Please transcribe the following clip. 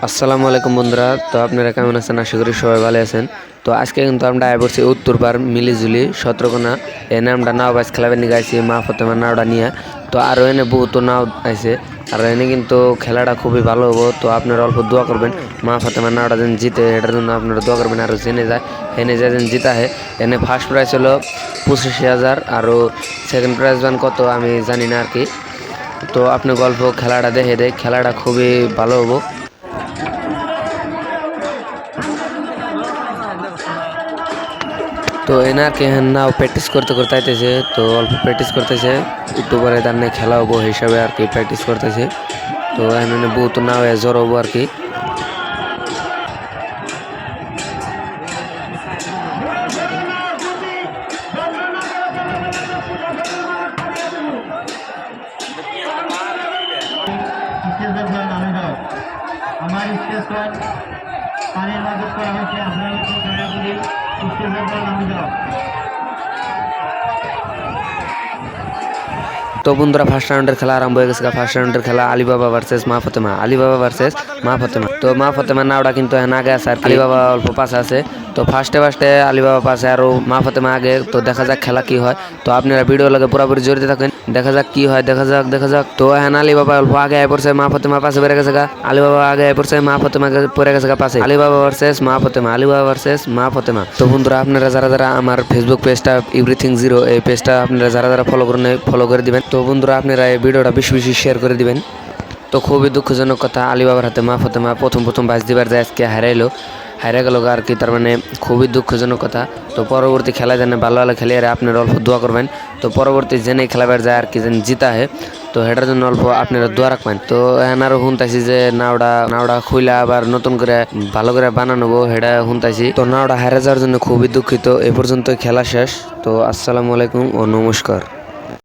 আসসালামু আলাইকুম বন্ধুরা। তো আপনারা কেমন আছেন? আশা করি সবাই ভালো আছেন। তো আজকে কিন্তু আমরা আয় পড়ছি উত্তরপাড় মিলিজুলি সতেরোকোনা এনে আমরা নাও বাইস খেলাবেন নিয়ে গাইছি মা ফতেমা নাওটা নিয়ে। তো আরও এনে বহুত নাও আইছে, আর এনে কিন্তু খেলাটা খুবই ভালো হবো। তো আপনারা অল্প দোয়া করবেন মা ফতেমা নাওটা যেন জিতে, এটার জন্য আপনারা দোয়া করবেন। আরও জেনে যায় এনে যায় যেন জিতা হয়। এনে ফার্স্ট প্রাইজ হলো 25,000, আরও সেকেন্ড প্রাইজ বান কত আমি জানি না আর কি। তো আপনি গল্প খেলাটা দেখে দেয়, খেলাটা খুবই ভালো হবো। তো এনাকে নাও প্র্যাকটিস করতে করতে আইতেছে, তো অল্প প্র্যাকটিস করতেছে, একটু পরে তার নিয়ে খেলা হবো হিসাবে আর কি প্র্যাকটিস করতেছে। তো এখানে বহুত নাও জ্বর হবো আর কি। আমার স্টেশন পানির মাঝে করা হয়েছে, আপনারা দয়া করে স্টেশন নামে যাও। তো বন্ধুরা ফার্স্ট রাউন্ডের খেলা আরম্ভ হয়ে গেছে। ফার্স্ট রাউন্ডের খেলা আলিবাবা ভার্সেস মা ফতেমা, আলিবাবা ভার্সেস মা ফতেমা। তো মা ফতেমা নাওটা কিন্তু এখন আগে আছে আর আলিবাবা অল্প পাশে আছে। তো ফার্স্টে আলিবাবা পাশে আর মা ফতেমা আগে। তো দেখা যাক খেলা কি হয়। তো আপনারা ভিডিও লাগে পুরোপুরি জড়িত থাকেন, দেখা যাক কি হয়, দেখা যাক। তো এখন আলিবাবা অল্প আগে আয় পড়ছে, মা ফতেমা পাশে বেড়ে গেছে গা। আলিবাবা আগে আয় পড়ছে, মা ফতেমা পড়ে গেছে গা পাশে। আলিবাবা ভার্সেস মা ফতেমা, আলিবাবা ভার্সেস মা ফতেমা। তো বন্ধুরা আপনারা যারা আমার ফেসবুক পেজটা এভরিথিং জিরো, এই পেজটা আপনারা যারা ফলো করে দিবেন। তো বন্ধুরা আপনারা এই ভিডিওটা বেশি শেয়ার করে দিবেন। তো খুবই দুঃখজনক কথা, আলিবাবার হাতে মা ফতেমা প্রথম বাজ দিবার যায় আজকে হারে গেল আর কি। তার মানে খুবই দুঃখজনক কথা। তো পরবর্তী খেলা যেন ভালো খেলে আর আপনারা অল্প দোয়া করবেন। তো পরবর্তী জেনে খেলাবার যায় আর কি যেন জিতা হয়, তো হেটার জন্য অল্প আপনারা দোয়া রাখবেন। তো এখন আরো শুনতাইছি যে নাওটা খুইলা আবার নতুন করে ভালো করে বানানো হেটা শুনতাইছি। তো নাওটা হারে যাওয়ার জন্য খুবই দুঃখিত। এ পর্যন্ত খেলা শেষ। তো আসসালামু আলাইকুম ও নমস্কার।